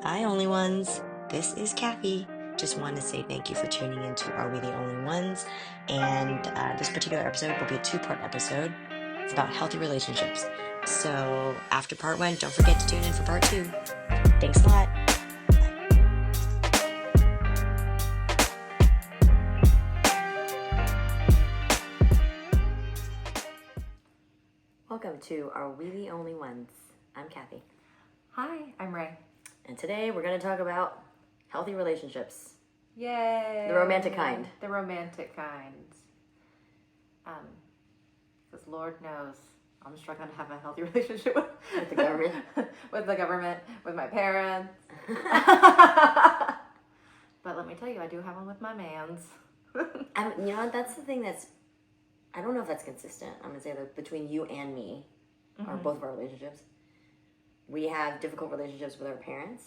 Hi, Only Ones. This is Kathy. Just want to say thank you for tuning in to Are We the Only Ones? And this particular episode will be a two-part episode. It's about healthy relationships. So after part one, don't forget to tune in for part two. Thanks a lot. Welcome to Are We the Only Ones? I'm Kathy. Hi, I'm Ray. And today we're going to talk about healthy relationships. Yay! The romantic kind. The romantic kind. Because Lord knows I'm struggling to have a healthy relationship With the government. with the government, with my parents. But let me tell you, I do have one with my mans. You know, that's the thing that's, I don't know if that's consistent. I'm going to say that between you and me, or both of our relationships, we have difficult relationships with our parents,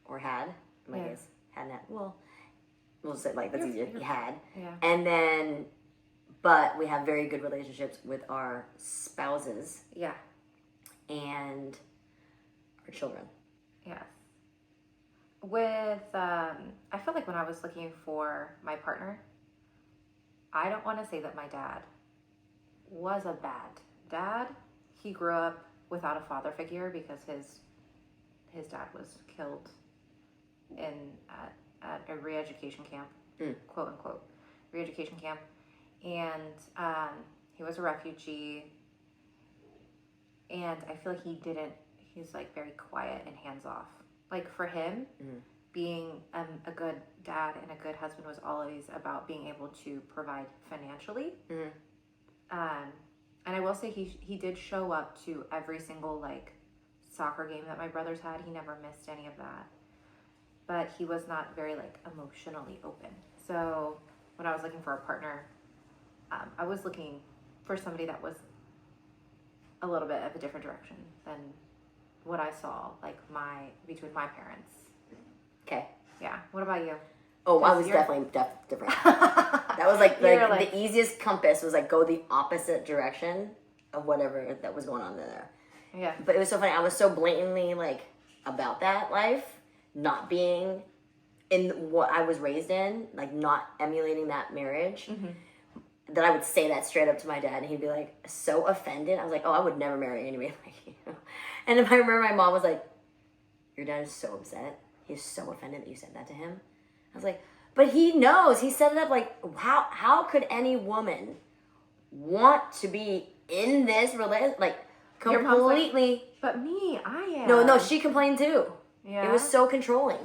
or had, in my case, hadn't had, well, we'll say like, that's easier, you had. Yeah. And then, but we have very good relationships with our spouses. Yeah. And our children. Yes. With, I feel like when I was looking for my partner, I don't want to say that my dad was a bad dad. He grew up without a father figure because his dad was killed at a re-education camp, quote unquote, re-education camp, and he was a refugee. And I feel like he's like very quiet and hands off. Like for him, being a good dad and a good husband was always about being able to provide financially. And I will say he did show up to every single like soccer game that my brothers had. He never missed any of that. But he was not very like emotionally open. So when I was looking for a partner, I was looking for somebody that was a little bit of a different direction than what I saw like between my parents. Okay. Yeah. What about you? Oh, I was definitely different. That was like the easiest compass was like go the opposite direction of whatever that was going on there. Yeah. But it was so funny. I was so blatantly like about that life, not being in what I was raised in, like not emulating that marriage, that I would say that straight up to my dad, and he'd be like so offended. I was like, oh, I would never marry anybody like you. And if I remember, my mom was like, your dad is so upset. He's so offended that you said that to him. I was like, but he knows. He set it up like, how could any woman want to be in this relationship? Like, completely. Like, but me, I am. No, she complained too. Yeah. It was so controlling.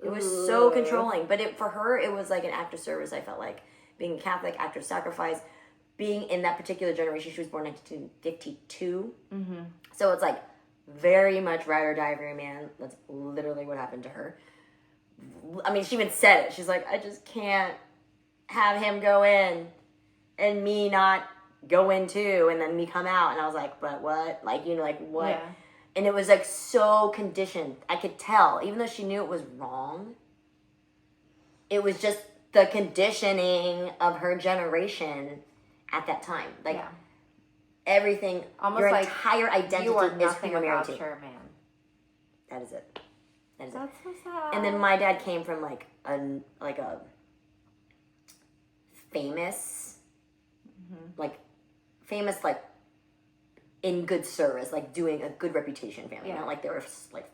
It was so controlling. But for her, it was like an act of service, I felt like. Being a Catholic, act of sacrifice. Being in that particular generation, she was born in 1952. So it's like very much ride or die for a man. That's literally what happened to her. I mean, she even said it. She's like, I just can't have him go in and me not go in too, and then me come out. And I was like, but what? Like, you know, like what? Yeah. And it was like so conditioned. I could tell, even though she knew it was wrong, it was just the conditioning of her generation at that time. Like everything, almost your like entire identity you are is who nothing you're married without to. your man. That is it. That's so sad. And then my dad came from like a famous, famous in good service, like doing a good reputation family. Not like they were like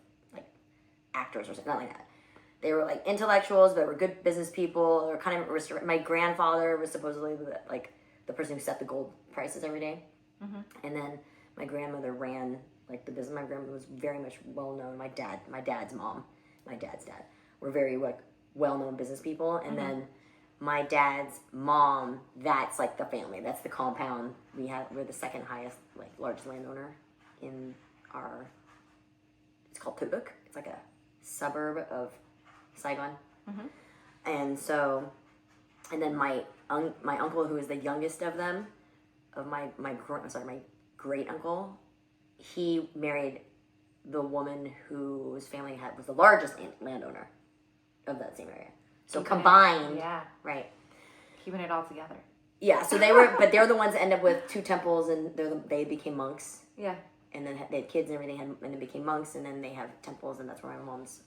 actors or something, not like that. They were like intellectuals, but were good business people. They were kind of my grandfather was supposedly the person who set the gold prices every day. And then my grandmother ran like the business. My grandmother was very much well known. My dad's mom, my dad's dad were very like well known business people. And then my dad's mom, that's like the family. That's the compound. We're the second highest, like largest landowner in our. It's called Putbuk. It's like a suburb of Saigon. And so, and then my uncle, who is the youngest of them, of my great uncle, he married the woman whose family was the largest landowner of that same area. So combined, right? Keeping it all together. Yeah. So but they're the ones that end up with two temples, and they became monks. Yeah. And then they had kids and everything, and then became monks, and then they have temples, and that's where my mom's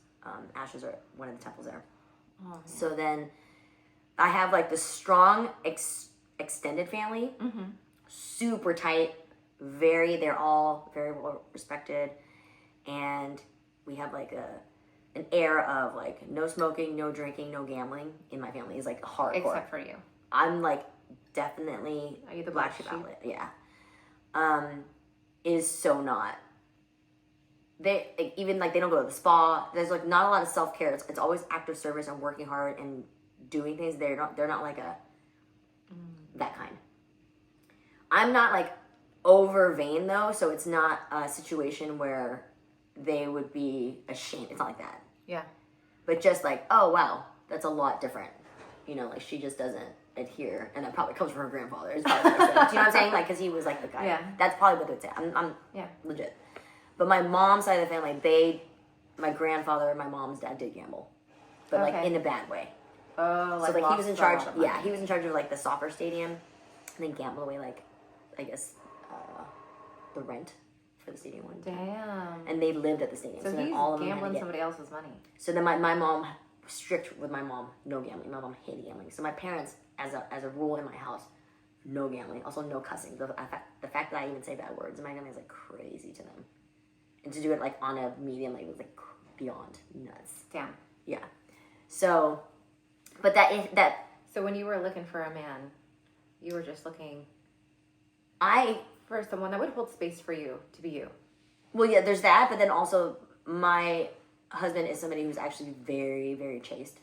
ashes are at one of the temples there. Oh, So then I have like this strong extended family, super tight, they're all very well respected, and we have like an air of like no smoking, no drinking, no gambling in my family is like hardcore. Except for you. I'm like definitely Are you the black sheep outlet. Yeah. Is so not. They like, even like they don't go to the spa. There's like not a lot of self care. It's always active service and working hard and doing things. They're not like that kind. I'm not like over vain though, so it's not a situation where they would be ashamed. It's not like that. Yeah. But just like, oh wow, that's a lot different. You know, like she just doesn't adhere, and that probably comes from her grandfather. It's probably what it says. Do you know what I'm saying? Like, because he was like the guy. Yeah. That's probably what they would say. I'm Yeah. legit. But my mom's side of the family, my grandfather and my mom's dad did gamble, but like Okay. in a bad way. Oh, like, So like he was in lost a lot charge. of money. Yeah, he was in charge of like the soccer stadium, and then gambled away like, I guess, the rent for the stadium one. Damn. And they lived at the stadium, So then he's all of them had to gambling get. somebody else's money. So then my mom was strict with my mom, no gambling. My mom hated gambling. So my parents, as a rule in my house, no gambling. Also no cussing. The fact that I even say bad words in my family is like crazy to them. And to do it like on a medium like was like beyond nuts. Damn. Yeah. So, but that So when you were looking for a man, you were just looking I for someone that would hold space for you to be you. well yeah, there's that, but then also my husband is somebody who's actually very, very chaste.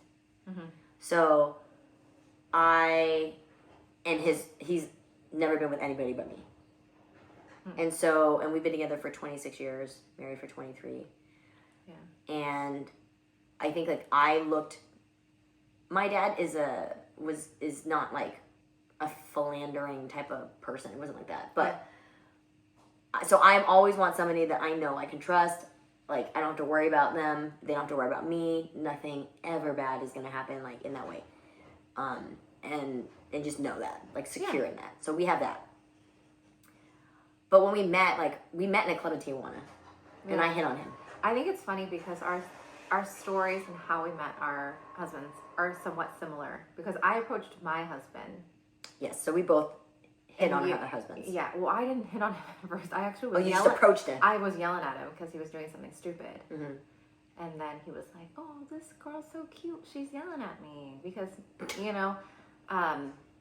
So he's never been with anybody but me. And so, and we've been together for 26 years, married for 23. Yeah. And I think like my dad is not like a philandering type of person. It wasn't like that. But so I always want somebody that I know I can trust. Like I don't have to worry about them. They don't have to worry about me. Nothing ever bad is gonna happen like in that way. And just know that, like secure in that. So we have that. But when we met in a club in Tijuana, and I hit on him. I think it's funny because our stories and how we met our husbands are somewhat similar. Because I approached my husband. Yes, so we both hit and on we- our husbands. Yeah, well, I didn't hit on him at first. I actually was Oh, you just approached him. I was yelling at him because he was doing something stupid. Mm-hmm. And then he was like, "Oh, this girl's so cute. She's yelling at me because, you know,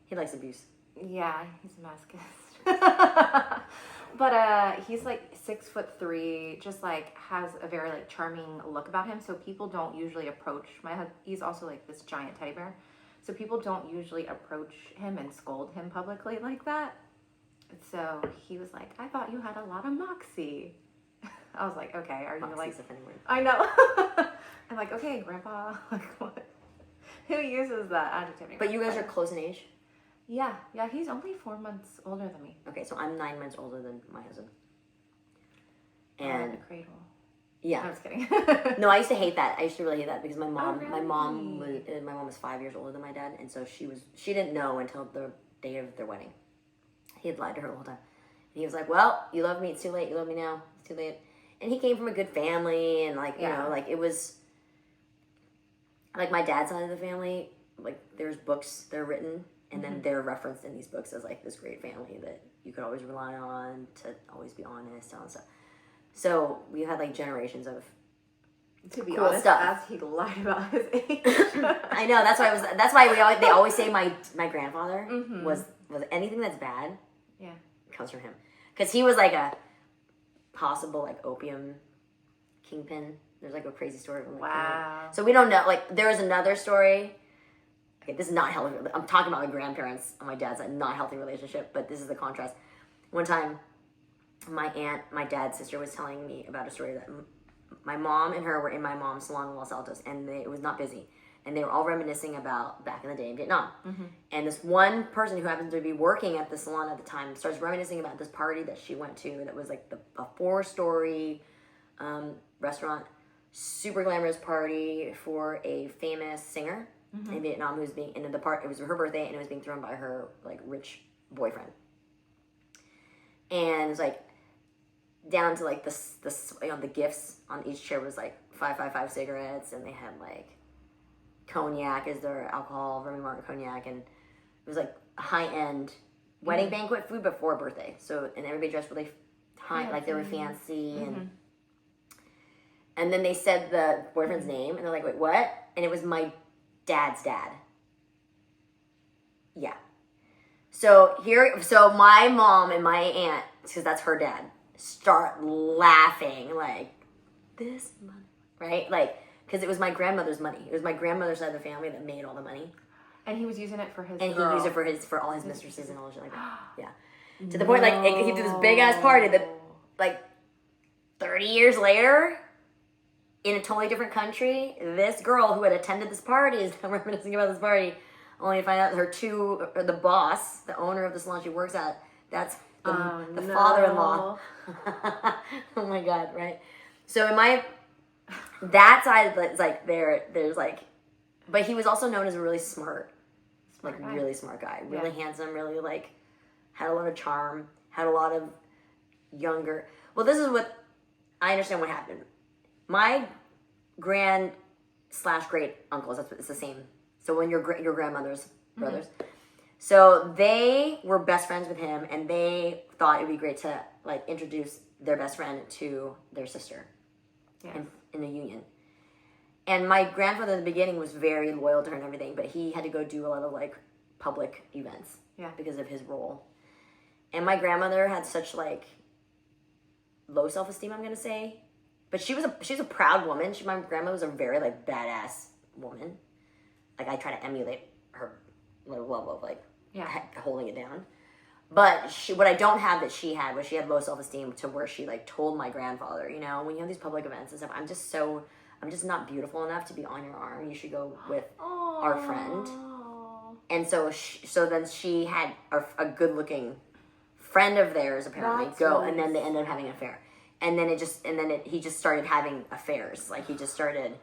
He likes abuse. yeah, he's a masochist." But he's like 6'3", just like has a very like charming look about him. So people don't usually approach he's also like this giant teddy bear. So people don't usually approach him and scold him publicly like that. So he was like, "I thought you had a lot of moxie." I was like, "Okay, are you Moxie's like?" a funny word. I know. I'm like, "Okay, Grandpa." Like what? Who uses that adjective anymore? But you guys are close in age? Yeah, he's only 4 months older than me. Okay, so I'm 9 months older than my husband. In And the cradle. yeah. I'm just kidding. No, I used to hate that. I used to really hate that because my mom really? my mom was 5 years older than my dad, and so she didn't know until the day of their wedding. He had lied to her the whole time. And he was like, "Well, you love me, it's too late. You love me now, it's too late." And he came from a good family, and like, you know, like it was like my dad's side of the family, like there's books that are written, and then they're referenced in these books as like this great family that you could always rely on to always be honest and all that stuff. So we had like generations of To be cool honest, stuff. as he lied about his age. I know that's why they always say my grandfather was anything that's bad Yeah. comes from him, because he was like a possible like opium kingpin. There's like a crazy story of him. Wow. So we don't know. Like there was another story. Okay, this is not healthy. I'm talking about my grandparents on my dad's side, not healthy relationship, but this is the contrast. One time, my dad's sister was telling me about a story that my mom and her were in my mom's salon in Los Altos, and it was not busy. And they were all reminiscing about back in the day in Vietnam. And this one person who happened to be working at the salon at the time starts reminiscing about this party that she went to that was like a 4-story restaurant, super glamorous party for a famous singer in Vietnam who's being, and it was her birthday, and it was being thrown by her like rich boyfriend. And it was like down to like the gifts on each chair was like 555 cigarettes, and they had like cognac as their alcohol, Remy Martin cognac, and it was like high end wedding banquet food before a birthday. So, and everybody dressed really high, like they were fancy, and then they said the boyfriend's name, and they're like, "Wait, what?" And it was my dad's dad. Yeah. So my mom and my aunt, because that's her dad, start laughing like, this money, right? Like, because it was my grandmother's money. It was my grandmother's side of the family that made all the money. And he was using it for his And girl. he used it for all his mistresses and all shit like that. Yeah. To the point, like, he did this big-ass party that, like, 30 years later, in a totally different country, this girl who had attended this party is now reminiscing about this party, only to find out the boss, the owner of the salon she works at, that's the father-in-law. Oh my God, right? So in that side, it's like, there's like, but he was also known as a really smart guy. Really smart guy. Really handsome, really like, had a lot of charm, had a lot of younger, well, this is what, I understand what happened. My grand/great uncles, it's the same. So when your grandmother's brothers, so they were best friends with him, and they thought it would be great to like introduce their best friend to their sister in a union. And my grandfather in the beginning was very loyal to her and everything, but he had to go do a lot of like public events because of his role. And my grandmother had such like low self-esteem, I'm gonna say. But she was a proud woman. My grandma was a very like badass woman. Like I try to emulate her level of like holding it down. But what I don't have that she had was she had low self-esteem to where she like told my grandfather, you know, when you have these public events and stuff, I'm just not beautiful enough to be on your arm. You should go with our friend. And so then she had a good-looking friend of theirs apparently and then they ended up having an affair. And then he just started having affairs. Like he just started,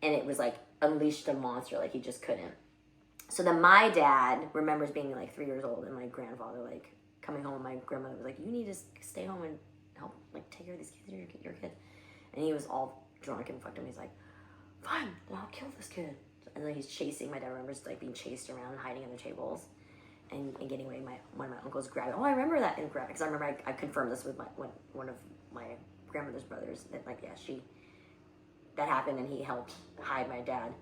and it was like unleashed a monster. Like he just couldn't. So then my dad remembers being like 3 years old, and my grandfather like coming home. And my grandmother was like, "You need to stay home and help like take care of these kids. Your kids." And he was all drunk and fucked him. He's like, "Fine, then I'll kill this kid." And then he's chasing. My dad remembers like being chased around and hiding under tables. And getting away. One of my uncles grabbed it. Oh, I remember that in graphics. I remember I confirmed this with one of my grandmother's brothers. That like that happened, and he helped hide my dad.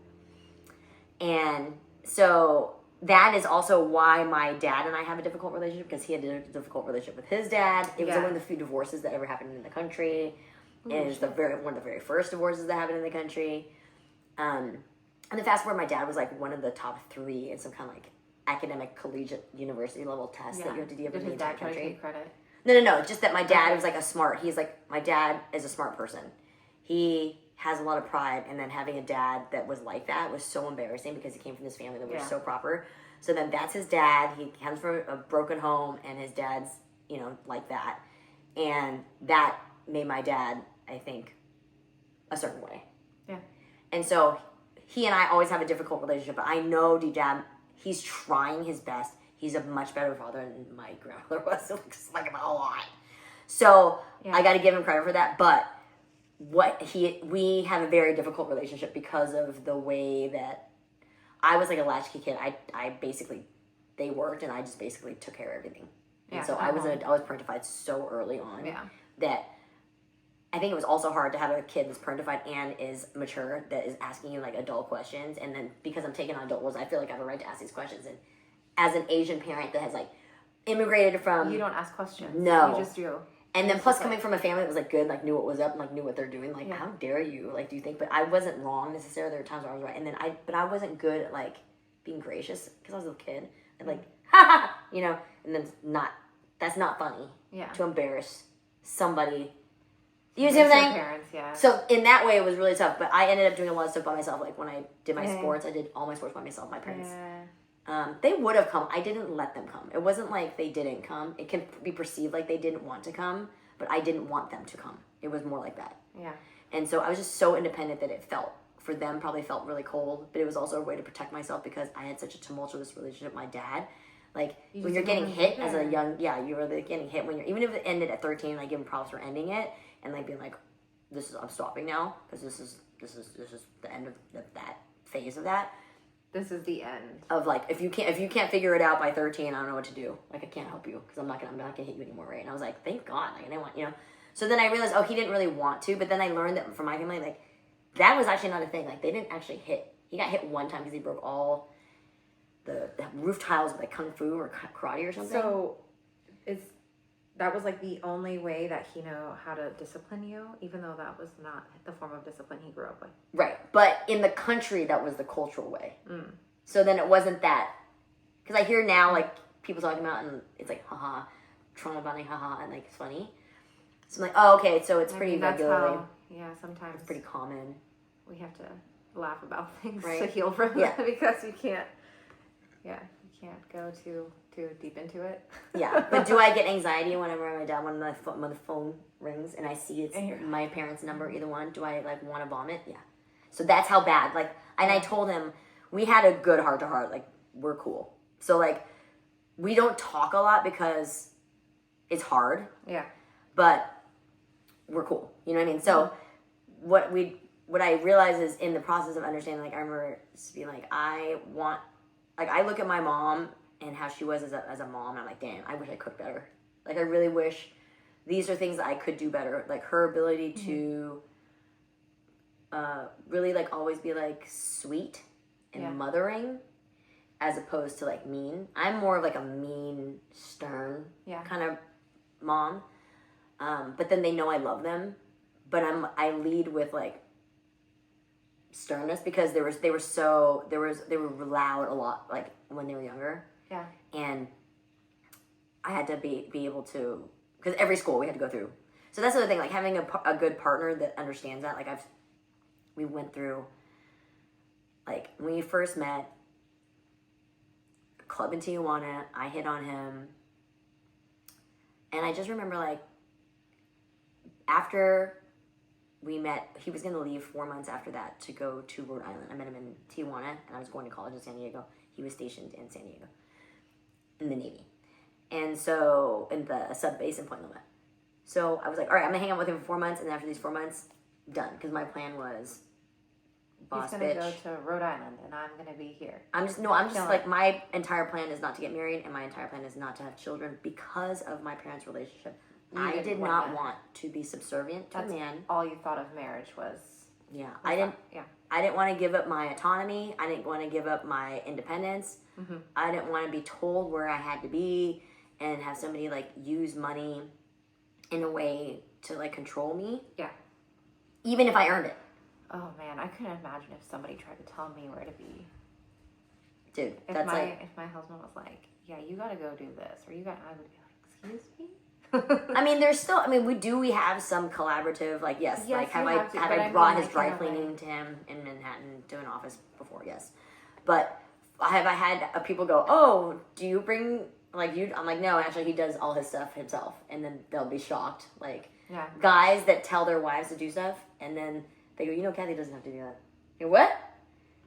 And so that is also why my dad and I have a difficult relationship, because he had a difficult relationship with his dad. It was one of the few divorces that ever happened in the country. And it was one of the very first divorces that happened in the country. And then fast forward, my dad was like one of the top 3 in some kind of like academic collegiate university level test that you have to do in the entire country. Take credit? No. Just that my dad was like my dad is a smart person. He has a lot of pride, and then having a dad that was like that was so embarrassing because he came from this family that was so proper. So then that's his dad. He comes from a broken home, and his dad's, you know, like that. And that made my dad, I think, a certain way. Yeah. And so he and I always have a difficult relationship, but I know deep down he's trying his best. He's a much better father than my grandmother was, like a lot. So I got to give him credit for that. But we have a very difficult relationship because of the way that I was like a latchkey kid. I basically, they worked, and I just basically took care of everything. And so I was parentified so early on that I think it was also hard to have a kid that's parentified and is mature, that is asking you like adult questions. And then because I'm taking on adult roles, I feel like I have a right to ask these questions. And as an Asian parent that has like immigrated from, you don't ask questions. No, you just do. And then plus coming from a family that was like good, like knew what was up, and like knew what they're doing. Like, how dare you? Like, do you think? But I wasn't wrong necessarily. There were times where I was right, and then I wasn't good at like being gracious because I was a little kid. And like, ha ha, you know, and then that's not funny. Yeah. To embarrass somebody. You see what I'm saying? Parents, So in that way, it was really tough. But I ended up doing a lot of stuff by myself. Like when I did my sports, I did all my sports by myself. My parents, they would have come. I didn't let them come. It wasn't like they didn't come. It can be perceived like they didn't want to come, but I didn't want them to come. It was more like that. Yeah. And so I was just so independent that it felt, for them, probably felt really cold. But it was also a way to protect myself because I had such a tumultuous relationship with my dad. Like, when you're getting hit as a young, you were like getting hit when you're, even if it ended at 13, I give him props for ending it. And like being like, I'm stopping now because this is the end of that phase of that. This is the end of like if you can't figure it out by 13, I don't know what to do. Like I can't help you because I'm not gonna hit you anymore, right? And I was like, thank God, like I didn't want So then I realized, oh, he didn't really want to. But then I learned that from my family, like that was actually not a thing. Like they didn't actually hit. He got hit one time because he broke all the roof tiles with like kung fu or karate or something. So that was like the only way that he knew how to discipline you, even though that was not the form of discipline he grew up with. Right. But in the country, that was the cultural way. So then it wasn't that. Because I hear now, like, people talking about, and it's like, haha, trauma bonding, haha, and like, it's funny. So I'm like, oh, okay, so it's pretty regular. Sometimes. It's pretty common. We have to laugh about things right? to heal from it because you can't go too deep into it. Yeah, but do I get anxiety whenever my dad when the phone rings and I see it's my parents' number, either one? Do I like want to vomit? Yeah. So that's how bad. Like, and I told him we had a good heart to heart. Like we're cool. So like we don't talk a lot because it's hard. Yeah. But we're cool. You know what I mean? So what I realize is in the process of understanding. Like I remember just being like I look at my mom and how she was as a mom, and I'm like, damn, I wish I cooked better. Like, I really wish these are things that I could do better. Like, her ability to really, like, always be, like, sweet and mothering as opposed to, like, mean. I'm more of, like, a mean, stern kind of mom. But then they know I love them. But I lead with, like, sternness because they were loud a lot, like, when they were younger. Yeah. And I had to be able to, because every school we had to go through. So that's the other thing, like having a good partner that understands that. Like we went through, like when we first met, a club in Tijuana, I hit on him. And I just remember like, after we met, he was going to leave 4 months after that to go to Rhode Island. I met him in Tijuana and I was going to college in San Diego. He was stationed in San Diego. In the Navy. And so, in the sub base in Point Loma. So, I was like, all right, I'm going to hang out with him for 4 months, and after these 4 months, done. Because my plan was, boss bitch. He's going to go to Rhode Island, and I'm going to be here. I'm just like, my entire plan is not to get married, and my entire plan is not to have children because of my parents' relationship. I did not want to be subservient to a man. All you thought of marriage was... Yeah, I didn't want to give up my autonomy. I didn't want to give up my independence. Mm-hmm. I didn't want to be told where I had to be and have somebody like use money in a way to like control me. Yeah. Even if I earned it. Oh man, I couldn't imagine if somebody tried to tell me where to be. Dude, if my husband was like, yeah, you got to go do this, or I would be like, excuse me? I mean, we have some collaborative, like, yes like, have I brought his dry cleaning to him in Manhattan to an office before? Yes. But have I had people go, oh, do you bring, like, you? I'm like, no, actually, he does all his stuff himself. And then they'll be shocked. Like, guys that tell their wives to do stuff, and then they go, Kathy doesn't have to do that. You know, what?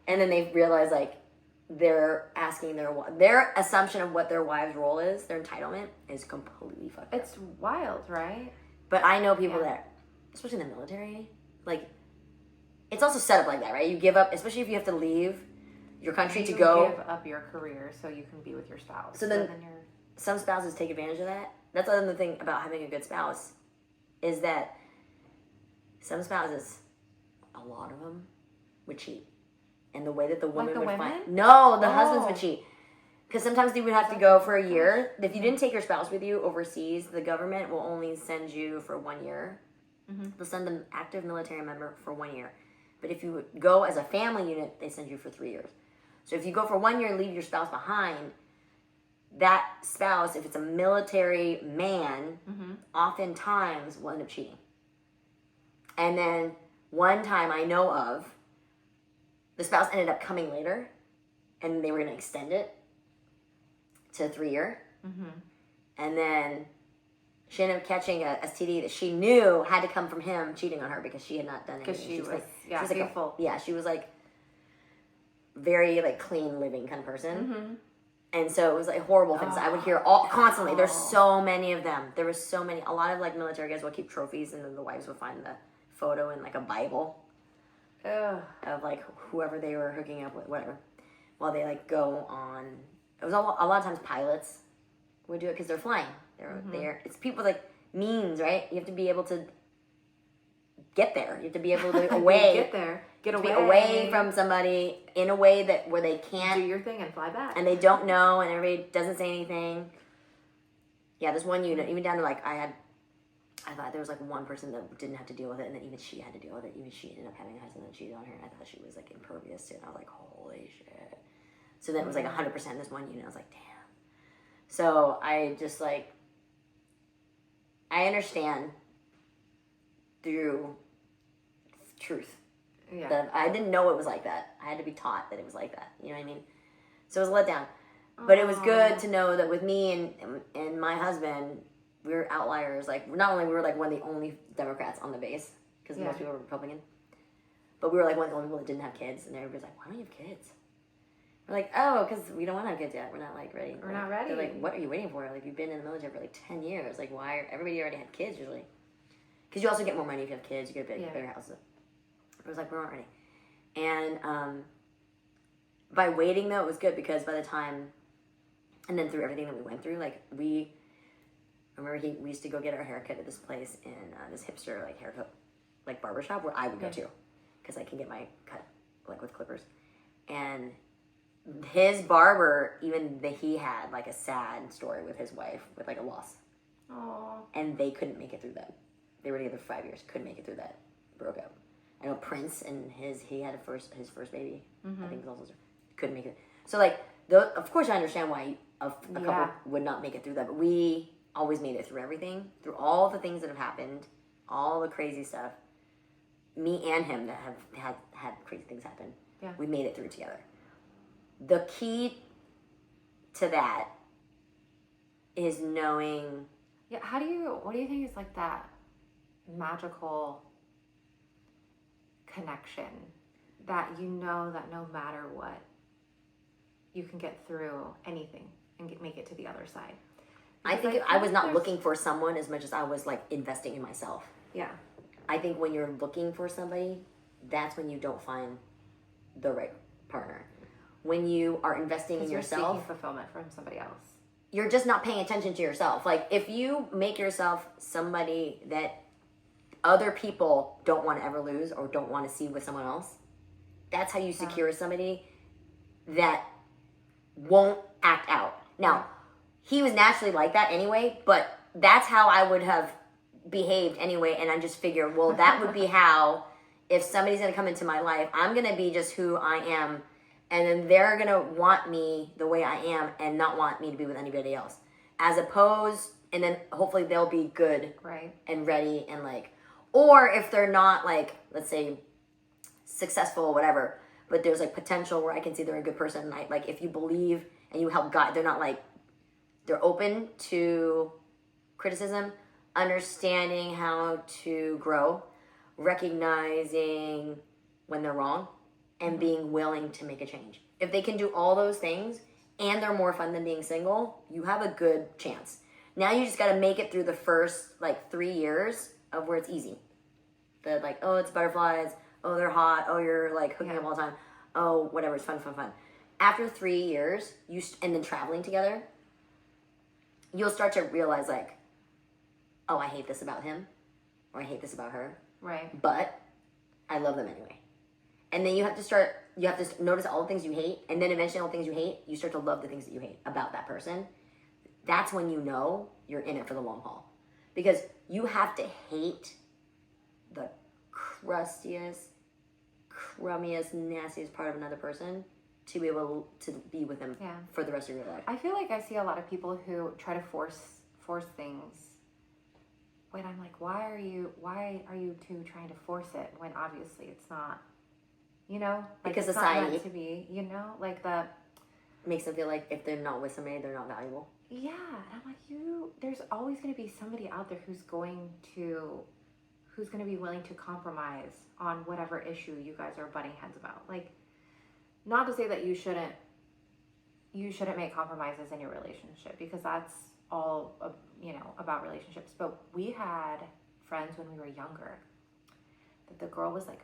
And then they realize, like, they're asking their assumption of what their wife's role is, their entitlement, is completely fucked up. It's wild, right? But I know people that, especially in the military, like, it's also set up like that, right? You give up, especially if you have to leave your country to go. You give up your career so you can be with your spouse. So then some spouses take advantage of that. That's the other thing about having a good spouse, is that some spouses, a lot of them, would cheat. And the way that the woman would find... No, the husbands would cheat. Because sometimes they would have to go for a year. If you didn't take your spouse with you overseas, the government will only send you for 1 year. Mm-hmm. They'll send an active military member for 1 year. But if you go as a family unit, they send you for 3 years. So if you go for 1 year and leave your spouse behind, that spouse, if it's a military man, oftentimes will end up cheating. And then one time I know of, the spouse ended up coming later, and they were going to extend it to 3 year. Mm-hmm. And then she ended up catching a STD that she knew had to come from him cheating on her because she had not done anything. Because she was she was like very like clean living kind of person. Mm-hmm. And so it was like horrible things I would hear constantly. There's so many of them. There was so many. A lot of like military guys will keep trophies, and then the wives would find the photo in like a Bible Ugh. of like whoever they were hooking up with, whatever. While they like go on, it was a lot of times pilots would do it because they're flying. They're it's people like means, right? You have to be able to get there. You have to be able to Get away from somebody in a way that where they can't do your thing and fly back, and they don't know, and everybody doesn't say anything. Yeah, this one unit, even down to like I thought there was like one person that didn't have to deal with it, and then even she had to deal with it. Even she ended up having a husband that cheated on her, and I thought she was like impervious to it. And I was like, holy shit. So then it was like 100% this one unit. I was like, damn. So I just like, I understand through truth. Yeah. That I didn't know it was like that. I had to be taught that it was like that. You know what I mean? So it was a letdown. But it was good to know that with me and my husband, we were outliers. Like, not only we were like one of the only Democrats on the base, because most people were Republican, but we were like one of the only people that didn't have kids. And everybody's like, why don't you have kids? We're like, oh, because we don't want to have kids yet. We're not like ready. We're not ready. They're like, what are you waiting for? Like, you've been in the military for like 10 years. Like, why? Everybody already had kids usually. Because you also get more money if you have kids. You get a bigger house. It was like, we weren't ready. And by waiting, though, it was good because by the time, and then through everything that we went through, like, we used to go get our haircut at this place in this hipster, like, haircut, like, barbershop where I would go to. Because I can get my cut, like, with clippers. And his barber, he had, like, a sad story with his wife, with, like, a loss. Aww. And they couldn't make it through that. They were together for 5 years, couldn't make it through that. Broke up. I know Prince and he had his first baby. I think it was also couldn't make it. So like, of course I understand why a couple would not make it through that, but we always made it through everything, through all the things that have happened, all the crazy stuff. Me and him that have had crazy things happen. Yeah, we made it through together. The key to that is knowing. Yeah, what do you think is like that magical connection that you know that no matter what, you can get through anything and make it to the other side? I think I was not looking for someone as much as I was like investing in myself. Yeah. I think when you're looking for somebody, that's when you don't find the right partner. When you are investing in yourself, you're seeking fulfillment from somebody else. You're just not paying attention to yourself. Like, if you make yourself somebody that other people don't want to ever lose or don't want to see with someone else, that's how you secure somebody that won't act out. Now, he was naturally like that anyway, but that's how I would have behaved anyway, and I just figured, well, that would be how, if somebody's going to come into my life, I'm going to be just who I am, and then they're going to want me the way I am and not want me to be with anybody else. As opposed, and then hopefully they'll be good and ready and like, or if they're not like, let's say, successful or whatever, but there's like potential where I can see they're a good person, and I, like, if you believe and you help guide, they're not like, they're open to criticism, understanding how to grow, recognizing when they're wrong, and being willing to make a change. If they can do all those things and they're more fun than being single, you have a good chance. Now you just got to make it through the first like 3 years of where it's easy. The like, oh, it's butterflies. Oh, they're hot. Oh, you're like hooking up all the time. Oh, whatever. It's fun. After 3 years, and then traveling together, you'll start to realize like, oh, I hate this about him, or I hate this about her. Right. But I love them anyway. And then you have to notice all the things you hate, and then eventually all the things you hate, you start to love the things that you hate about that person. That's when you know you're in it for the long haul. Because you have to hate the crustiest, crummiest, nastiest part of another person to be able to be with them for the rest of your life. I feel like I see a lot of people who try to force things. When I'm like, why are you two trying to force it when obviously it's not, you know? Like, because it's society not meant to be, you know? Like makes them feel like if they're not with somebody, they're not valuable. Yeah, and I'm like, there's always going to be somebody out there who's going to be willing to compromise on whatever issue you guys are butting heads about. Like, not to say that you shouldn't make compromises in your relationship, because that's all, about relationships. But we had friends when we were younger that the girl was like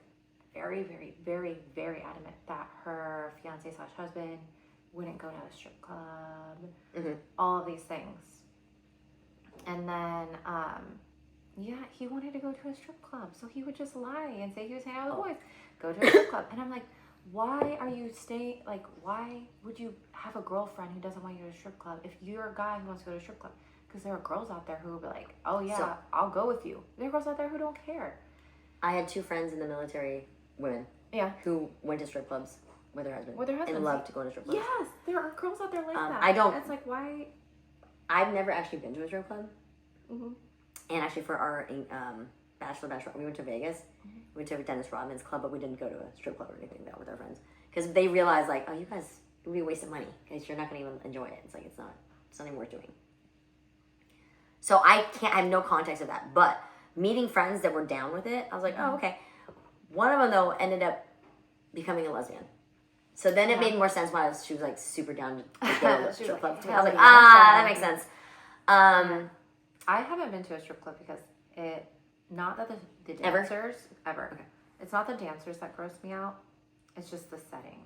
very, very, very, very adamant that her fiance/husband wouldn't go to a strip club, all of these things. And then, he wanted to go to a strip club. So he would just lie and say he was hanging out with the boys. Go to a strip club. And I'm like, why are you staying, like, why would you have a girlfriend who doesn't want you to go to a strip club if you're a guy who wants to go to a strip club? Because there are girls out there who will be like, oh yeah, so, I'll go with you. There are girls out there who don't care. I had 2 friends in the military, women, who went to strip clubs with their husband. And loved to go to strip clubs. Yes, there are girls out there like that. I don't. It's like, why? I've never actually been to a strip club. And actually, for our bachelor, we went to Vegas. We went to Dennis Rodman's club, but we didn't go to a strip club or anything like that with our friends because they realized like, oh, you guys, it would be a waste of money because you're not going to even enjoy it. It's like it's something worth doing. So I have no context of that, but meeting friends that were down with it, I was like, oh, okay. One of them though ended up becoming a lesbian. So then it made more sense why she was like super down to go to a strip club. I was like, that makes sense. I haven't been to a strip club because not that the dancers, ever. Okay. It's not the dancers that gross me out. It's just the setting.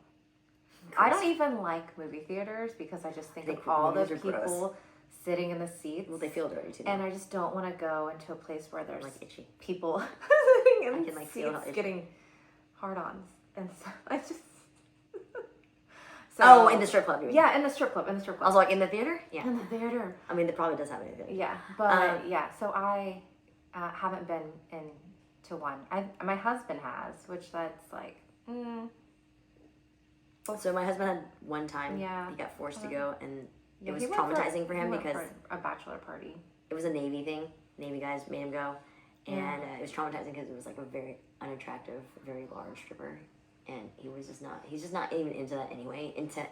I don't even like movie theaters because I just think of all the people sitting in the seats. Well, they feel dirty too. And I just don't want to go into a place where there's like itchy people sitting in I can like feel how itchy. Getting hard-ons. And so I just... So, in the strip club, you mean? Yeah, in the strip club. I was like, in the theater? Yeah. In the theater. I mean, it probably does have anything. Yeah, but so I haven't been into one. My husband has, which that's like... So my husband had one time, he got forced to go, and it was traumatizing for him because... for a bachelor party. It was a Navy thing. Navy guys made him go. And it was traumatizing because it was like a very unattractive, very large stripper. And he's just not even into that anyway, into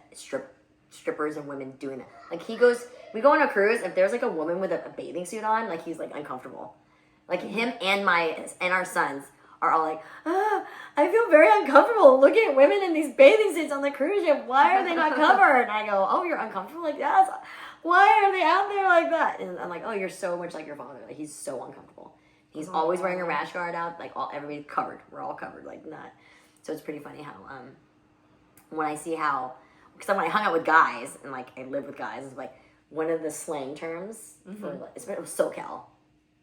strippers and women doing that. Like we go on a cruise, if there's like a woman with a bathing suit on, like he's like uncomfortable. Like him and our sons are all like, I feel very uncomfortable looking at women in these bathing suits on the cruise ship. Why are they not covered? And I go, oh, you're uncomfortable? Like, yes. Why are they out there like that? And I'm like, oh, you're so much like your father. Like he's so uncomfortable. He's always wearing a rash guard out. Like everybody's covered. We're all covered. Like not. So it's pretty funny how, when I see how, because when I hung out with guys and like I lived with guys, it's like one of the slang terms for like, it was SoCal,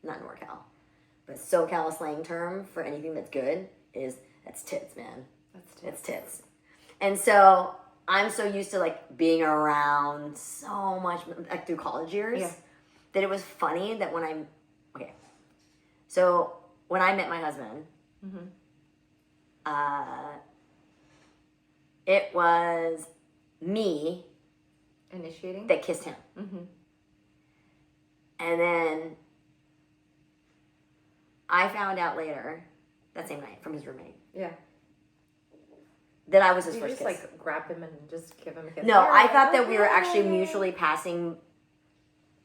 not NorCal, but SoCal slang term for anything that's good is that's tits, man. That's tits. And so I'm so used to like being around so much like through college years that it was funny that when so when I met my husband, it was me initiating that kissed him. And then I found out later that same night from his roommate. Yeah. That I was his first kiss. kiss. Like grab him and just give him a kiss. No, I thought that we were actually mutually passing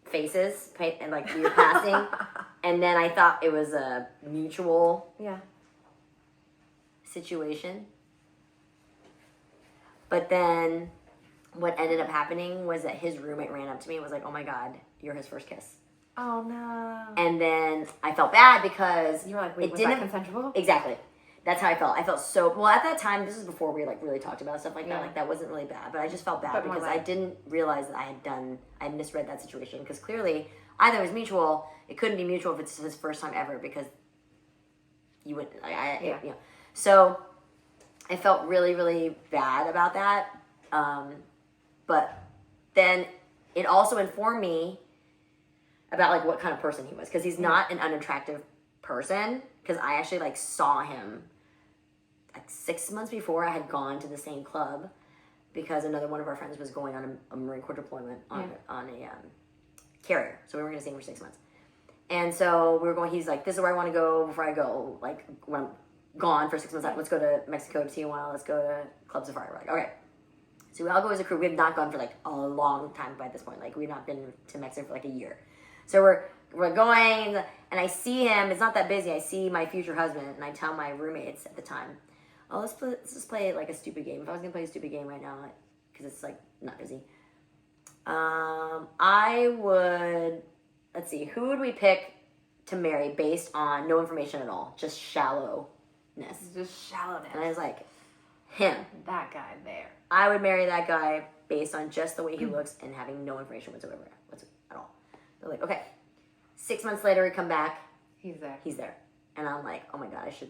faces and like we were passing and then I thought it was a mutual situation. But then what ended up happening was that his roommate ran up to me and was like, oh my God, you're his first kiss. Oh no. And then I felt bad because you were like, wait, was that consensual? Exactly. That's how I felt. I felt so, well, at that time, this is before we like really talked about stuff like that. Like that wasn't really bad, but I just felt bad because I didn't realize that I misread that situation because clearly either it was mutual, it couldn't be mutual if it's his first time ever because you would, So I felt really, really bad about that. But then it also informed me about like what kind of person he was because he's not an unattractive person because I actually like saw him like 6 months before I had gone to the same club because another one of our friends was going on a Marine Corps deployment on a carrier. So we were going to see him for 6 months. And so we were going, he's like, this is where I want to go before I go. Like when I'm gone for 6 months, let's go to Mexico to Tijuana. Let's go to Club Safari. We're like, okay. So we all go as a crew. We have not gone for like a long time by this point. Like we've not been to Mexico for like a year. So we're going and I see him. It's not that busy. I see my future husband and I tell my roommates at the time, oh, let's just play like a stupid game. If I was going to play a stupid game right now, because it's like not busy, I would, let's see, who would we pick to marry based on no information at all? Just shallow Just shallowness. And I was like, him. That guy there. I would marry that guy based on just the way he looks and having no information whatsoever at all. They're like, okay. 6 months later, we come back. He's there. He's there. And I'm like, oh my God, I'm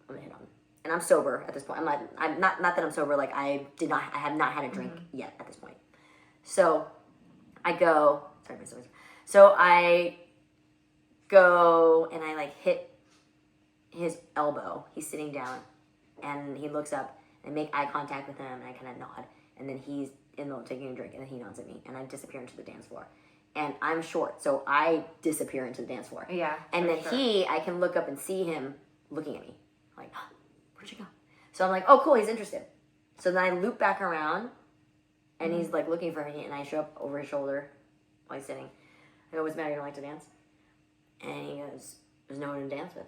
gonna hit on him. And I'm sober at this point. I'm not that I'm sober, like I have not had a drink yet at this point. So I go, so I go and I like hit his elbow. He's sitting down and he looks up and I make eye contact with him and I kind of nod. And then he's in the middle of taking a drink and then he nods at me and I disappear into the dance floor. And I'm short, so I disappear into the dance floor. Yeah. And then I can look up and see him looking at me. Like, oh, where'd you go? So I'm like, oh, cool, he's interested. So then I loop back around and he's like looking for me and I show up over his shoulder while he's sitting. I go, what's the matter, you don't like to dance? And he goes, there's no one to dance with.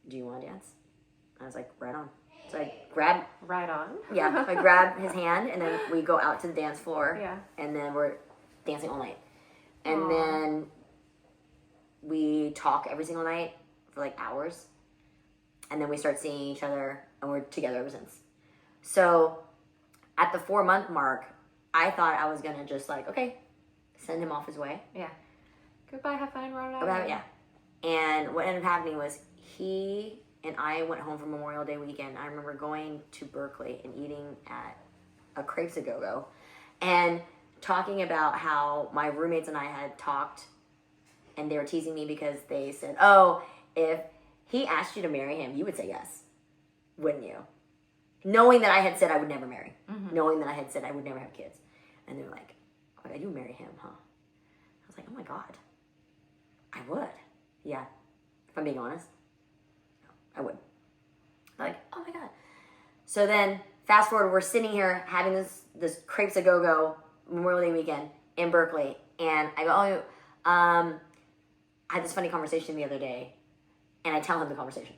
Do you want to dance? I was like, right on. So I grab... Right on. Yeah, so I grab his hand and then we go out to the dance floor. Yeah. And then we're dancing all night. And Aww. then we talk every single night for like hours. And then we start seeing each other and we're together ever since. So at the 4-month mark, I thought I was going to just like, okay, send him off his way. Yeah. Goodbye, have fun in Rhode Island. Yeah. And what ended up happening was he and I went home for Memorial Day weekend. I remember going to Berkeley and eating at a Crepes A Go-Go and talking about how my roommates and I had talked and they were teasing me because they said, oh, if he asked you to marry him, you would say yes, wouldn't you? Knowing that I had said I would never marry. Mm-hmm. Knowing that I had said I would never have kids. And they were like, oh my God, you would marry him, huh? I was like, oh my God, I would. Yeah, if I'm being honest, no, I would. Like, oh my God. So then, fast forward, we're sitting here having this Crepes A Go-Go Memorial Day weekend in Berkeley, and I go, oh, I had this funny conversation the other day, and I tell him the conversation.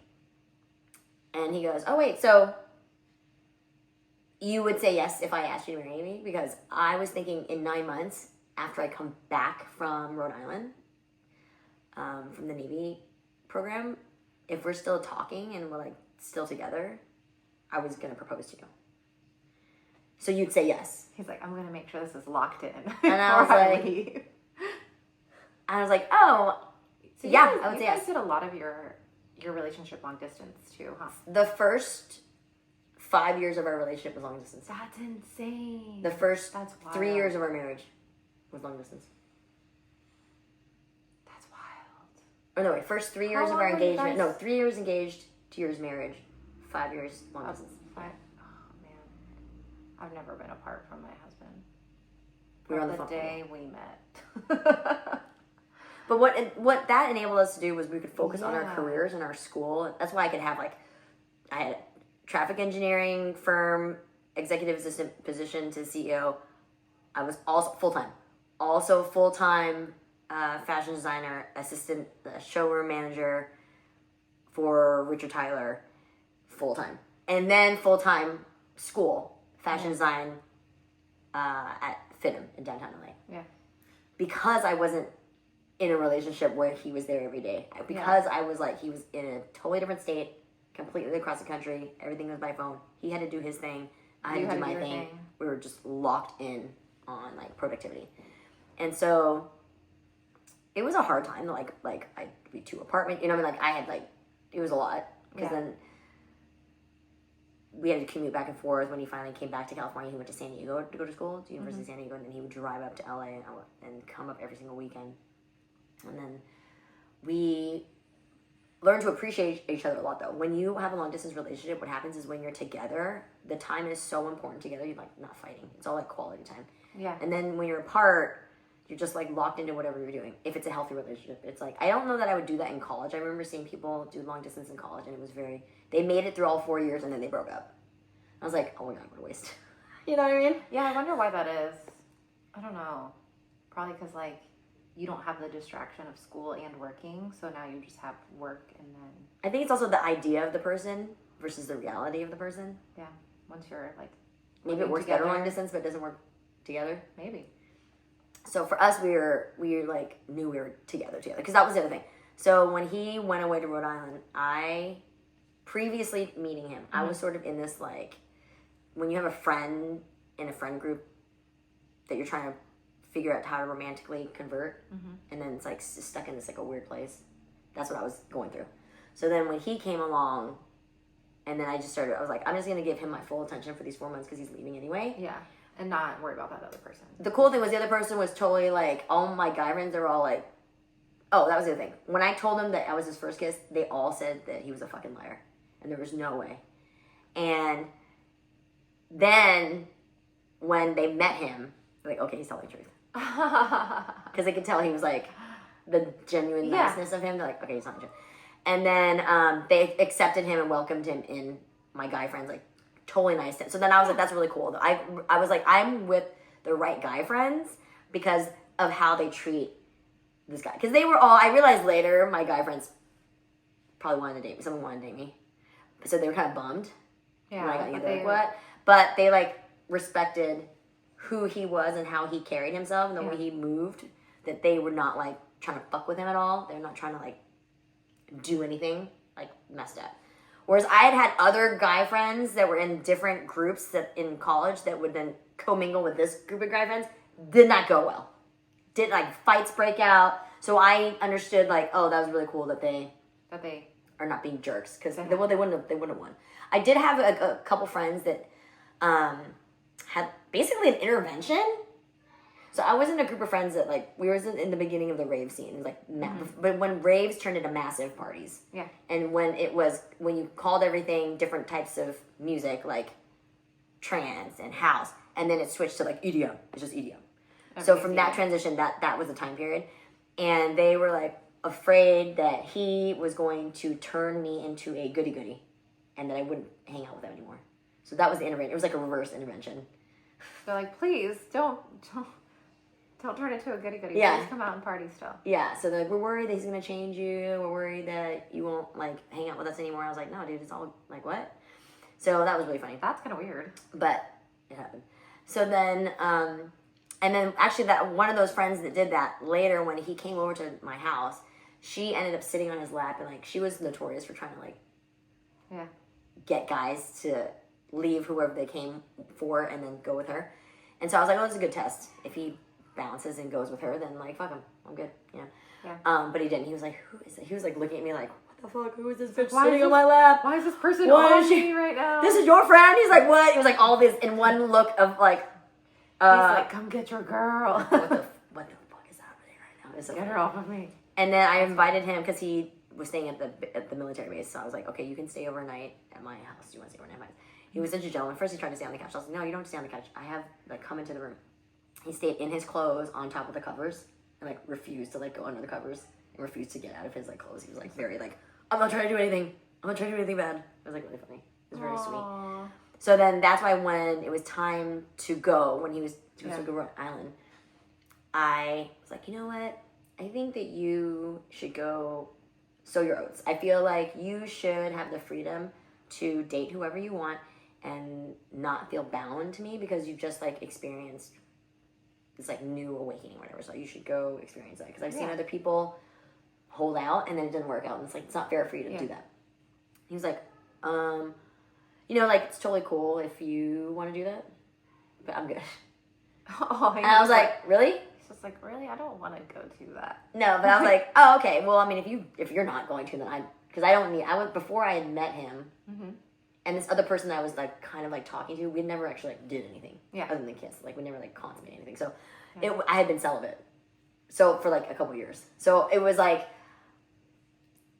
And he goes, oh wait, so you would say yes if I asked you to marry me? Because I was thinking in 9 months, after I come back from Rhode Island, from the Navy program, if we're still talking and we're like still together, I was gonna propose to you. So you'd say yes. He's like, I'm gonna make sure this is locked in. And I was like, oh, so yeah, I would say yes. You guys did a lot of your relationship long distance too, huh? The first 5 years of our relationship was long distance. That's insane. The first That's wild. 3 years of our marriage was long distance. That's wild. Or no, wait, first 3 years of our engagement. No, 3 years engaged, 2 years marriage, 5 years long distance. I've never been apart from my husband. We were on the phone day we met. But what that enabled us to do was we could focus on our Yeah. careers and our school. That's why I could have I had a traffic engineering firm, executive assistant position to CEO. I was also full-time fashion designer, assistant showroom manager for Richard Tyler, full-time. And then full-time school, fashion design at FITM in downtown LA. Yeah. Because I wasn't in a relationship where he was there every day. Because I was like, he was in a totally different state, completely across the country. Everything was by phone. He had to do his thing. I had to do my thing. We were just locked in on like productivity. And so it was a hard time. Like I'd be 2 apartment, you know what I mean? Like I had it was a lot. Because then we had to commute back and forth. When he finally came back to California, he went to San Diego to go to school, to University of San Diego, and then he would drive up to LA and come up every single weekend. And then we learned to appreciate each other a lot, though. When you have a long-distance relationship, what happens is when you're together, the time is so important together. You're, not fighting. It's all, quality time. Yeah. And then when you're apart, you're just, locked into whatever you're doing. If it's a healthy relationship. It's, I don't know that I would do that in college. I remember seeing people do long-distance in college, and it was they made it through all 4 years, and then they broke up. I was like, oh, my God, what a waste. You know what I mean? Yeah, I wonder why that is. I don't know. Probably because, you don't have the distraction of school and working, so now you just have work and then... I think it's also the idea of the person versus the reality of the person. Yeah. Once you're, maybe it works better long distance, but it doesn't work together. Maybe. So for us, we knew we were together. Because that was the other thing. So when he went away to Rhode Island, I previously meeting him, I was sort of in this, like, when you have a friend in a friend group that you're trying to figure out how to romantically convert, and then it's, like, stuck in this, like, a weird place. That's what I was going through. So then when he came along, and then I was like, I'm just going to give him my full attention for these 4 months because he's leaving anyway. Yeah. And not worry about that other person. The cool thing was the other person was totally, like, all my guy friends, they were all like, oh, that was the other thing. When I told them that I was his first kiss, they all said that he was a fucking liar. And there was no way. And then when they met him, they're like, okay, he's telling the truth. Because they could tell he was like the genuine niceness of him. They're like, okay, he's telling the truth. And then they accepted him and welcomed him in. My guy friends, like, totally nice. So then I was like, that's really cool. I was like, I'm with the right guy friends because of how they treat this guy. Because they were all, I realized later, my guy friends probably wanted to date me. Someone wanted to date me. So they were kind of bummed. Yeah. When I got you, they're like, what? But they, like, respected who he was and how he carried himself and the way he moved. That they were not, like, trying to fuck with him at all. They're not trying to, like, do anything, like, messed up. Whereas I had other guy friends that were in different groups that in college that would then commingle with this group of guy friends. Did not go well. Did, like, fights break out. So I understood, like, oh, that was really cool that they are not being jerks. Because they wouldn't have won. I did have a couple friends that had basically an intervention. So I was in a group of friends that, like, we were in the beginning of the rave scene, like, but when raves turned into massive parties. Yeah. And when you called everything different types of music, like trance and house, and then it switched to, like, EDM. It's just EDM. Okay, so from that transition, that was the time period. And they were, like, afraid that he was going to turn me into a goody-goody and that I wouldn't hang out with them anymore. So that was the intervention. It was like a reverse intervention. They're like, please, don't turn into a goody-goody. Yeah. Please come out and party still. Yeah, so they're like, we're worried that he's going to change you. We're worried that you won't, like, hang out with us anymore. I was like, no, dude, it's all, like, what? So that was really funny. That's kind of weird. But it happened. So then, and then actually that one of those friends that did that, later when he came over to my house, she ended up sitting on his lap and, like, she was notorious for trying to, like, get guys to leave whoever they came for and then go with her. And so I was like, oh, this is a good test. If he bounces and goes with her, then, like, fuck him. I'm good, you know? Yeah. But he didn't. He was like, who is it? He was, like, looking at me like, what the fuck? Who is this bitch sitting on my lap? Why is this person on me right now? This is your friend? He's like, what? He was like, all this in one look of, like, he's like, come get your girl. what the fuck is happening right now? Get her off of me. And then I invited him because he was staying at the military base. So I was like, okay, you can stay overnight at my house. Do you want to stay overnight at mine? He was such a gentleman. First he tried to stay on the couch. I was like, no, you don't have to stay on the couch. I have, like, come into the room. He stayed in his clothes on top of the covers and, like, refused to, like, go under the covers and refused to get out of his, like, clothes. He was, like, very, like, I'm not trying to do anything. I'm not trying to do anything bad. It was, like, really funny. It was very sweet. So then that's why when it was time to go, when he was supposed to go to Rhode Island, I was like, you know what? I think that you should go sow your oats. I feel like you should have the freedom to date whoever you want and not feel bound to me because you've just, like, experienced this, like, new awakening or whatever. So you should go experience that because I've seen other people hold out and then it didn't work out. And it's like, it's not fair for you to do that. He was like, you know, like, it's totally cool if you want to do that, but I'm good. And I was like, really? He's just like, really? I don't want to go to that. No, but I was like, oh, okay. Well, I mean, if you're not going to, then before I had met him, and this other person that I was, like, kind of, like, talking to, we never actually, like, did anything. Yeah. Other than kiss. Like, we never, like, consummated anything. So I had been celibate. So for, like, a couple years. So it was like,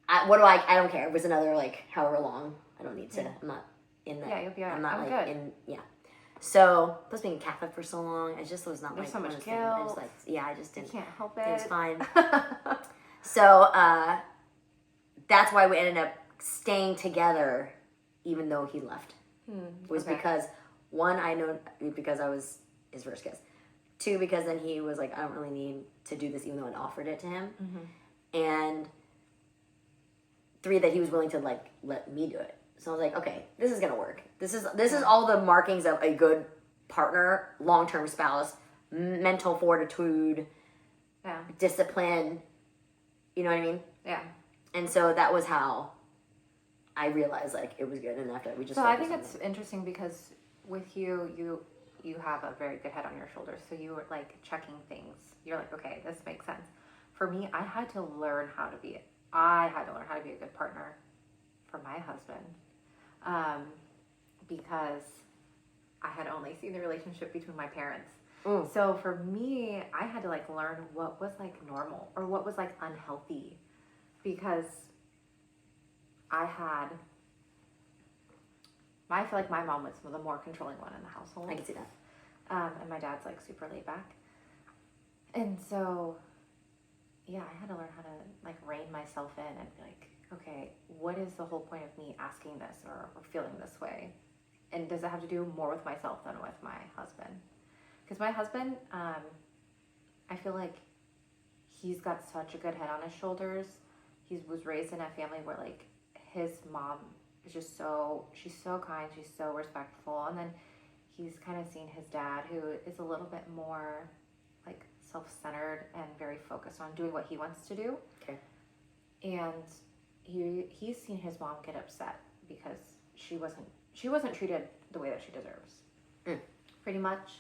I don't care. It was another, like, however long. I don't need to. I'm not in that. Yeah, you'll be all right. I'm not, I'm like, good. So, plus being Catholic for so long, it just was not There's like so much one of those things. I just, guilt. like, I just didn't. You can't help it. It was fine. So, that's why we ended up staying together even though he left. It was because, one, I know because I was his first kiss. Two, because then he was like, I don't really need to do this even though I offered it to him. And three, that he was willing to, like, let me do it. So I was like, okay, this is gonna work. This is all the markings of a good partner, long-term spouse, mental fortitude, discipline. You know what I mean? Yeah. And so that was how I realized like it was good, and after we just. So I think focused it's on interesting because with you have a very good head on your shoulders, so you were like checking things. You're like, okay, this makes sense. For me, I had to learn how to be a good partner for my husband, because I had only seen the relationship between my parents. So for me, I had to like learn what was like normal or what was like unhealthy, because I feel like my mom was the more controlling one in the household. I can see that. And my dad's like super laid back. And so, yeah, I had to learn how to like rein myself in and be like, okay, what is the whole point of me asking this or feeling this way? And does it have to do more with myself than with my husband? Because my husband, I feel like he's got such a good head on his shoulders. He was raised in a family where like his mom is just she's so kind, she's so respectful. And then he's kind of seen his dad, who is a little bit more like self-centered and very focused on doing what he wants to do. Okay. And he's seen his mom get upset because she wasn't treated the way that she deserves. Pretty much.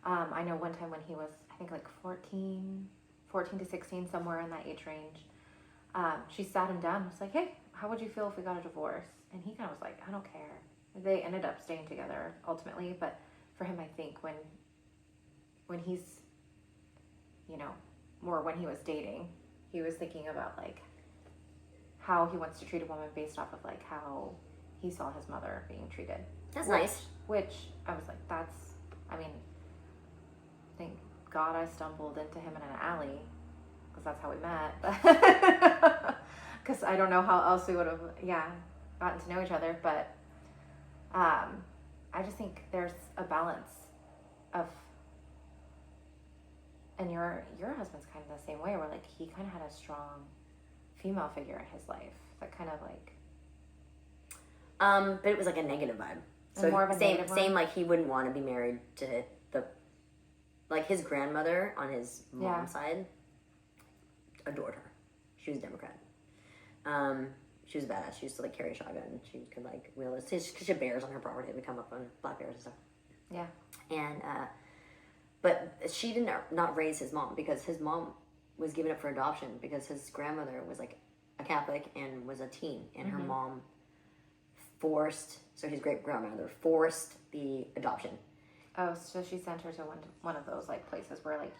I know one time when he was, I think like 14 to 16, somewhere in that age range, she sat him down and was like, hey, how would you feel if we got a divorce? And he kind of was like, I don't care. They ended up staying together ultimately, but for him, I think when he's, more when he was dating, he was thinking about like how he wants to treat a woman based off of like how he saw his mother being treated. That's nice. Which I was like, thank God I stumbled into him in an alley, because that's how we met. Because I don't know how else we would have, gotten to know each other. But I just think there's a balance of, and your husband's kind of the same way, where like he kind of had a strong female figure in his life that kind of like. But it was like a negative vibe. So more of a negative same like he wouldn't want to be married to like his grandmother on his mom's side adored her. She was a Democrat. She was a badass. She used to like carry a shotgun. She could like wheel it. She had bears on her property. They would come up on black bears and stuff. Yeah. And but she did not raise his mom, because his mom was given up for adoption because his grandmother was like a Catholic and was a teen, and her mom his great grandmother forced the adoption. Oh, so she sent her to one of those like places where like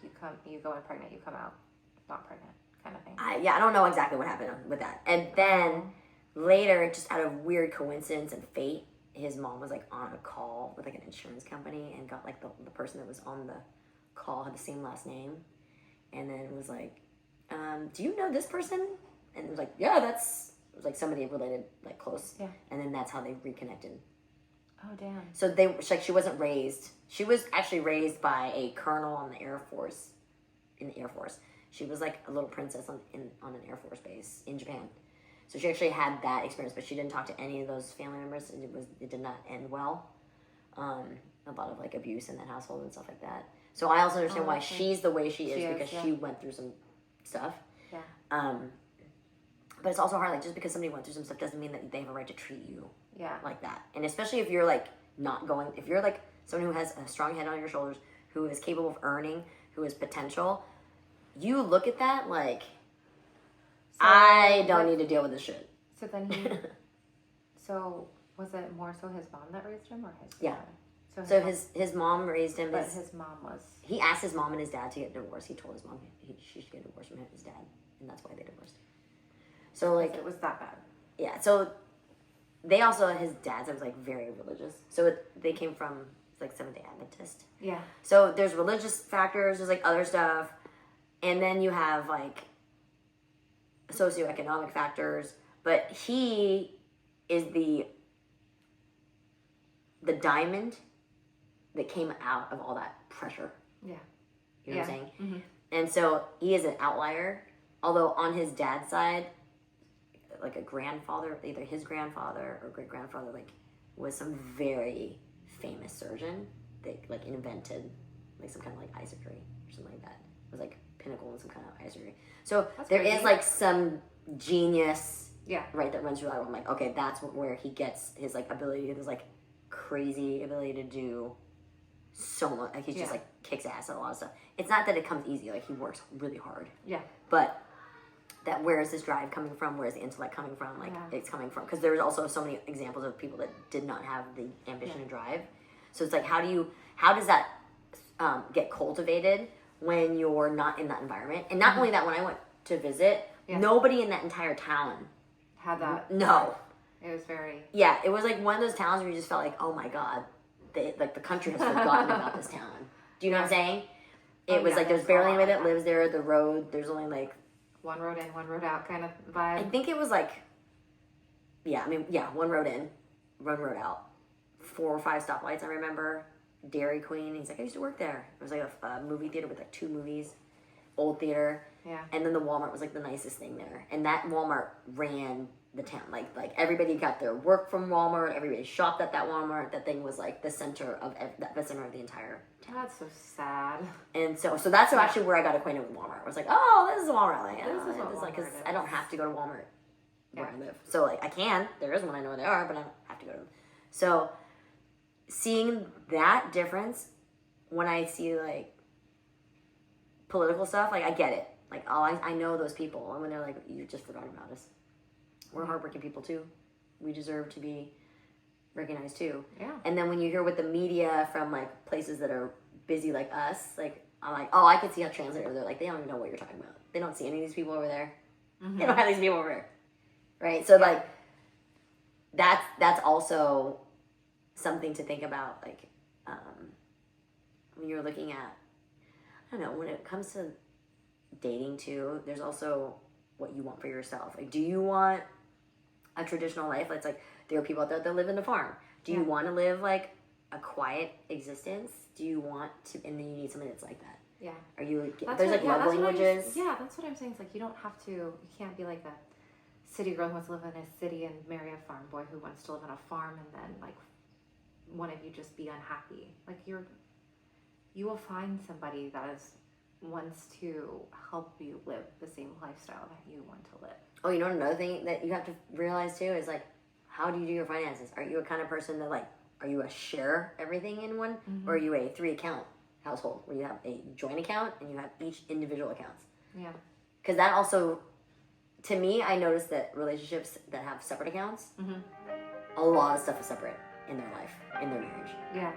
you go in pregnant, you come out not pregnant kind of thing. I don't know exactly what happened with that. And then later, just out of weird coincidence and fate, his mom was like on a call with like an insurance company and got like the person that was on the call had the same last name, and then it was like, do you know this person? And it was like, yeah, it was like somebody related, like close. Yeah. And then that's how they reconnected. Oh damn. So she wasn't raised. She was actually raised by a colonel on the Air Force. In the Air Force, she was like a little princess on an Air Force base in Japan. So she actually had that experience, but she didn't talk to any of those family members. It did not end well. A lot of like abuse in that household and stuff like that. So I also understand why she's the way she is, because she went through some stuff. Yeah. But it's also hard, like, just because somebody went through some stuff doesn't mean that they have a right to treat you like that. And especially if you're like if you're like someone who has a strong head on your shoulders, who is capable of earning, who has potential, you look at that like, I don't need to deal with this shit. So then so was it more so his mom that raised him or his Yeah. dad? So his mom raised him. But his mom was. He asked his mom and his dad to get divorced. He told his mom she should get divorced from his dad, and that's why they divorced. So like it was that bad. Yeah. So they also, his dad was like very religious. So they came from like Seventh-day Adventist. Yeah. So there's religious factors. There's like other stuff, and then you have like socioeconomic factors. But he is the diamond that came out of all that pressure. Yeah. You know what I'm saying? Mm-hmm. And so he is an outlier, although on his dad's side, like a grandfather, either his grandfather or great grandfather, like was some very famous surgeon that like invented like some kind of like eye surgery or something like that. It was like pinnacle in some kind of eye surgery. So That's there crazy. is like some genius Yeah. Right, that runs through that. I'm like, okay, that's where he gets his like ability, his like crazy ability to do so much. Like he's just like kicks ass at a lot of stuff. It's not that it comes easy. Like he works really hard. Yeah. But that where is this drive coming from? Where is the intellect coming from? Like it's coming from because there's also so many examples of people that did not have the ambition and drive. So it's like how does that get cultivated when you're not in that environment? And not only that, when I went to visit, nobody in that entire town had that. No. It was very. Yeah, it was like one of those towns where you just felt like, oh my god, like the country has forgotten about this town. Do you know what I'm saying? It was like there's barely anybody that lives there. The road, there's only like one road in, one road out kind of vibe. I think it was like, one road in, one road out. 4 or 5 stoplights, I remember. Dairy Queen. He's like, I used to work there. It was like a movie theater with like 2 movies. Old theater. Yeah. And then the Walmart was like the nicest thing there. And that Walmart ran the town. Like everybody got their work from Walmart. Everybody shopped at that Walmart. That thing was like the center of the entire town. That's so sad. And so that's actually where I got acquainted with Walmart. I was like, oh, this is Walmart. Like, this is what like, because Walmart I don't have to go to Walmart where I live. So like I can. There is one. I know where they are, but I don't have to go to them. So seeing that difference when I see like political stuff, like I get it. Like I know those people, and when they're like, you just forgot about us. We're hardworking people too. We deserve to be recognized too. Yeah. And then when you hear with the media from like places that are busy like us, like I'm like, oh, I can see how translators are like they don't even know what you're talking about. They don't see any of these people over there. Mm-hmm. They don't have these people over there, right? So like that's also something to think about. Like when you're looking at, I don't know, when it comes to dating too, there's also what you want for yourself. Like, do you want a traditional life? It's like there are people out there that live in a farm. Do you want to live like a quiet existence? Do you want to? And then you need something that's like that. Yeah. Are you? There's like love languages. That's what I'm saying. It's like you don't have to. You can't be like a city girl who wants to live in a city and marry a farm boy who wants to live on a farm, and then like one of you just be unhappy. Like you will find somebody that wants to help you live the same lifestyle that you want to live. Oh, you know another thing that you have to realize too is like, how do you do your finances? Are you a kind of person that like, are you a share everything in one, or are you a 3-account household where you have a joint account and you have each individual accounts? Yeah. Because that also, to me, I noticed that relationships that have separate accounts, a lot of stuff is separate in their life, in their marriage. Yeah.